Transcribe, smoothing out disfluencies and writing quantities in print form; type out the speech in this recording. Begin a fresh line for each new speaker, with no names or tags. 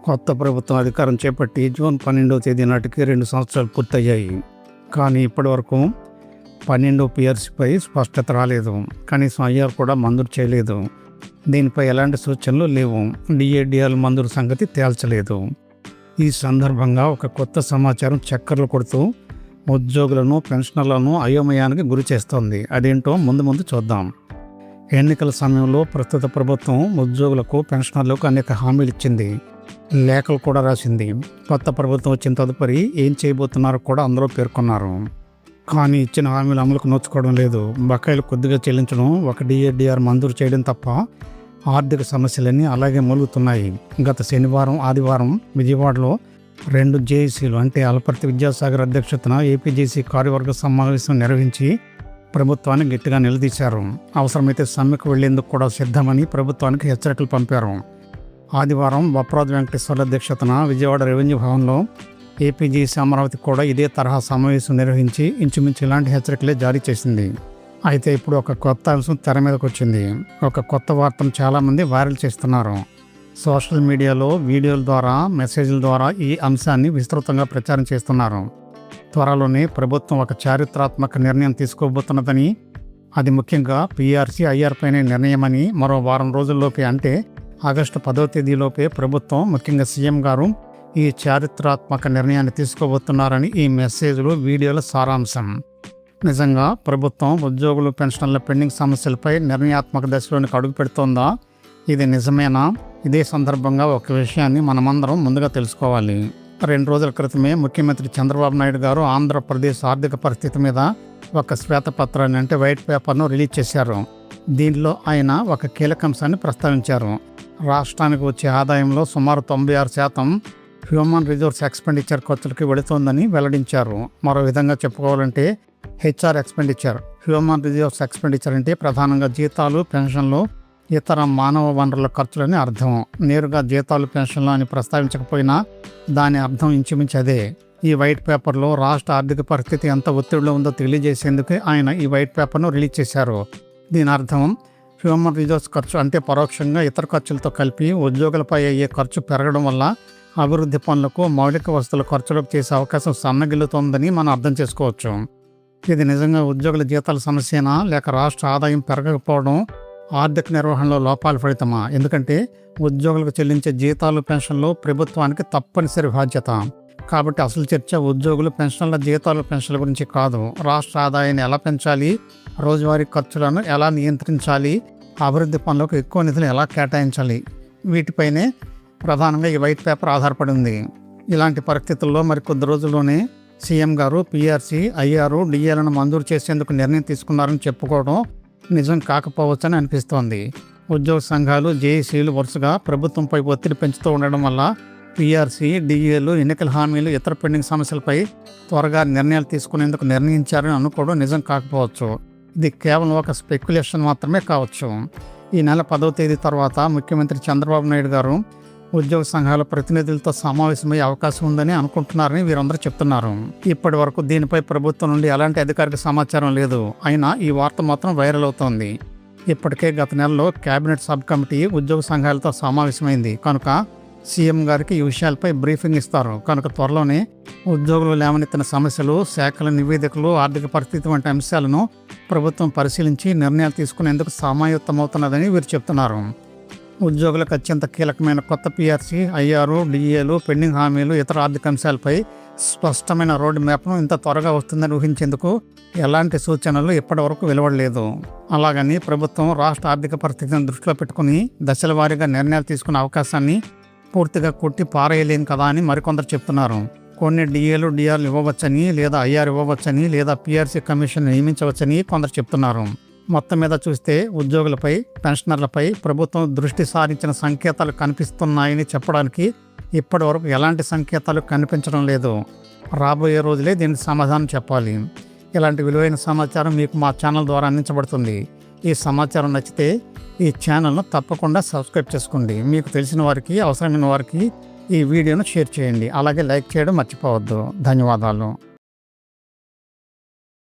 కొత్త ప్రభుత్వం అధికారం చేపట్టి జూన్ 12వ తేదీ నాటికి 2 సంవత్సరాలు పూర్తయ్యాయి. కానీ ఇప్పటివరకు 12 పిఆర్సీపై స్పష్టత రాలేదు. కనీసం ఐఆర్ కూడా మంజూరు చేయలేదు. దీనిపై ఎలాంటి సూచనలు లేవు. డిఏడిఆర్ మంజూరు సంగతి తేల్చలేదు. ఈ సందర్భంగా ఒక కొత్త సమాచారం చక్కర్లు కొడుతూ ఉద్యోగులను, పెన్షనర్లను అయోమయానికి గురి చేస్తోంది. అదేంటో ముందు చూద్దాం. ఎన్నికల సమయంలో ప్రస్తుత ప్రభుత్వం ఉద్యోగులకు, పెన్షనర్లకు అనేక హామీలు ఇచ్చింది. లేఖలు కూడా రాసింది. కొత్త ప్రభుత్వం వచ్చిన తదుపరి ఏం చేయబోతున్నారో కూడా అందులో పేర్కొన్నారు. కానీ ఇచ్చిన హామీలు అమలుకు నోచుకోవడం లేదు. బకాయిలు కొద్దిగా చెల్లించడం, ఒక డిఏడిఆర్ మంజూరు చేయడం తప్ప ఆర్థిక సమస్యలన్నీ అలాగే మూలుగుతున్నాయి. గత శనివారం, ఆదివారం విజయవాడలో 2 జేఏసీలు అంటే అలపర్తి విద్యాసాగర్ అధ్యక్షతన ఏపీజేసీ కార్యవర్గ సమావేశం నిర్వహించి ప్రభుత్వాన్ని గట్టిగా నిలదీశారు. అవసరమైతే సమ్మెకు వెళ్లేందుకు కూడా సిద్ధమని ప్రభుత్వానికి హెచ్చరికలు పంపారు. ఆదివారం బొప్పరాజు వెంకటేశ్వర అధ్యక్షతన విజయవాడ రెవెన్యూ భవన్లో ఏపీజేసీ అమరావతి కూడా ఇదే తరహా సమావేశం నిర్వహించి ఇంచుమించు ఇలాంటి హెచ్చరికలే జారీ చేసింది. అయితే ఇప్పుడు ఒక కొత్త అంశం తెర మీదకి వచ్చింది. ఒక కొత్త వార్తను చాలామంది వైరల్ చేస్తున్నారు. సోషల్ మీడియాలో వీడియోల ద్వారా, మెసేజ్ల ద్వారా ఈ అంశాన్ని విస్తృతంగా ప్రచారం చేస్తున్నారు. త్వరలోనే ప్రభుత్వం ఒక చారిత్రాత్మక నిర్ణయం తీసుకోబోతున్నదని, అది ముఖ్యంగా పిఆర్సీ, ఐఆర్ పైనే నిర్ణయమని, మరో వారం రోజుల్లోపే అంటే ఆగస్టు 10వ తేదీలోపే ప్రభుత్వం, ముఖ్యంగా సీఎం గారు ఈ చారిత్రాత్మక నిర్ణయాన్ని తీసుకోబోతున్నారని ఈ మెసేజ్లు, వీడియోల సారాంశం. నిజంగా ప్రభుత్వం ఉద్యోగులు, పెన్షనర్ల పెండింగ్ సమస్యలపై నిర్ణయాత్మక దశలోనికి అడుగు పెడుతోందా? ఇది నిజమేనా? ఇదే సందర్భంగా ఒక విషయాన్ని మనమందరం ముందుగా తెలుసుకోవాలి. 2 రోజుల క్రితమే ముఖ్యమంత్రి చంద్రబాబు నాయుడు గారు ఆంధ్రప్రదేశ్ ఆర్థిక పరిస్థితి మీద ఒక శ్వేతపత్రాన్ని అంటే వైట్ పేపర్ను రిలీజ్ చేశారు. దీనిలో ఆయన ఒక కీలక అంశాన్ని ప్రస్తావించారు. రాష్ట్రానికి వచ్చే ఆదాయంలో సుమారు 96% హ్యూమన్ రిసోర్స్ ఎక్స్పెండిచర్ ఖర్చులకి వెళుతోందని వెల్లడించారు. మరో విధంగా చెప్పుకోవాలంటే HR expenditure. Human resource expenditure అంటే ప్రధానంగా జీతాలు, పెన్షన్లు, ఇతర మానవ వనరుల ఖర్చులని అర్థం. నేరుగా జీతాలు, పెన్షన్లు అని ప్రస్తావించకపోయినా దాని అర్థం ఇంచుమించు అదే. ఈ వైట్ పేపర్లో రాష్ట్ర ఆర్థిక పరిస్థితి ఎంత ఒత్తిడిలో ఉందో తెలియజేసేందుకే ఆయన ఈ వైట్ పేపర్ను రిలీజ్ చేశారు. దీని అర్థం హ్యూమన్ రిసోర్స్ ఖర్చు అంటే పరోక్షంగా ఇతర ఖర్చులతో కలిపి ఉద్యోగులపై అయ్యే ఖర్చు పెరగడం వల్ల అభివృద్ధి పనులకు, మౌలిక వసతుల ఖర్చులకు చేసే అవకాశం సన్నగిల్లుతోందని మనం అర్థం చేసుకోవచ్చు. ఇది నిజంగా ఉద్యోగుల జీతాల సమస్యనా, లేక రాష్ట్ర ఆదాయం పెరగకపోవడం, ఆర్థిక నిర్వహణలో లోపాల ఫలితమా? ఎందుకంటే ఉద్యోగులకు చెల్లించే జీతాలు, పెన్షన్లు ప్రభుత్వానికి తప్పనిసరి బాధ్యత. కాబట్టి అసలు చర్చ ఉద్యోగులు, పెన్షన్ల జీతాలు, పెన్షన్ల గురించి కాదు. రాష్ట్ర ఆదాయాన్ని ఎలా పెంచాలి, రోజువారీ ఖర్చులను ఎలా నియంత్రించాలి, అభివృద్ధి పనులకు ఎక్కువ నిధులు ఎలా కేటాయించాలి, వీటిపైనే ప్రధానంగా ఈ వైట్ పేపర్ ఆధారపడి ఉంది. ఇలాంటి పరిస్థితుల్లో మరికొద్ది రోజుల్లోనే సీఎం గారు పిఆర్సీ, ఐఆర్, డిఏలను మంజూరు చేసేందుకు నిర్ణయం తీసుకున్నారని చెప్పుకోవడం నిజం కాకపోవచ్చని అనిపిస్తోంది. ఉద్యోగ సంఘాలు, జేఏసీలు వరుసగా ప్రభుత్వంపై ఒత్తిడి పెంచుతూ ఉండడం వల్ల పిఆర్సీ, డిఏలు, ఎన్నికల హామీలు, ఇతర పెండింగ్ సమస్యలపై త్వరగా నిర్ణయాలు తీసుకునేందుకు నిర్ణయించారని అనుకోవడం నిజం కాకపోవచ్చు. ఇది కేవలం ఒక స్పెక్యులేషన్ మాత్రమే కావచ్చు. ఈ నెల 10వ తేదీ తర్వాత ముఖ్యమంత్రి చంద్రబాబు నాయుడు గారు ఉద్యోగ సంఘాల ప్రతినిధులతో సమావేశమయ్యే అవకాశం ఉందని అనుకుంటున్నారని వీరందరూ చెప్తున్నారు. ఇప్పటి వరకు దీనిపై ప్రభుత్వం నుండి ఎలాంటి అధికారిక సమాచారం లేదు. అయినా ఈ వార్త మాత్రం వైరల్ అవుతోంది. ఇప్పటికే గత నెలలో కేబినెట్ సబ్ కమిటీ ఉద్యోగ సంఘాలతో సమావేశమైంది కనుక సీఎం గారికి ఈ విషయాలపై బ్రీఫింగ్ ఇస్తారు. కనుక త్వరలోనే ఉద్యోగులు లేవనెత్తిన సమస్యలు, శాఖల నివేదికలు, ఆర్థిక పరిస్థితి వంటి అంశాలను ప్రభుత్వం పరిశీలించి నిర్ణయాలు తీసుకునేందుకు సమాయత్తమవుతున్నదని వీరు చెప్తున్నారు. ఉద్యోగులకు అత్యంత కీలకమైన కొత్త పిఆర్సీ, ఐఆర్, డిఏలు, పెండింగ్ హామీలు, ఇతర ఆర్థిక అంశాలపై స్పష్టమైన రోడ్ మ్యాప్ను ఇంత త్వరగా వస్తుందని ఊహించేందుకు ఎలాంటి సూచనలు ఇప్పటివరకు వెలువడలేదు. అలాగని ప్రభుత్వం రాష్ట్ర ఆర్థిక పరిస్థితిని దృష్టిలో పెట్టుకుని దశల వారీగా నిర్ణయాలు తీసుకునే అవకాశాన్ని పూర్తిగా కొట్టి పారేయలేం కదా అని మరికొందరు చెప్తున్నారు. కొన్ని డిఏలు, డిఆర్లు ఇవ్వవచ్చని, లేదా ఐఆర్ ఇవ్వవచ్చని, లేదా పిఆర్సీ కమిషన్ నియమించవచ్చని కొందరు చెప్తున్నారు. మొత్తం మీద చూస్తే ఉద్యోగులపై, పెన్షనర్లపై ప్రభుత్వం దృష్టి సారించిన సంకేతాలు కనిపిస్తున్నాయని చెప్పడానికి ఇప్పటి వరకు ఎలాంటి సంకేతాలు కనిపించడం లేదు. రాబోయే రోజులే దీనికి సమాధానం చెప్పాలి. ఇలాంటి విలువైన సమాచారం మీకు మా ఛానల్ ద్వారా అందించబడుతుంది. ఈ సమాచారం నచ్చితే ఈ ఛానల్ను తప్పకుండా సబ్స్క్రైబ్ చేసుకోండి. మీకు తెలిసిన వారికి, అవసరమైన వారికి ఈ వీడియోను షేర్ చేయండి. అలాగే లైక్ చేయడం మర్చిపోవద్దు. ధన్యవాదాలు.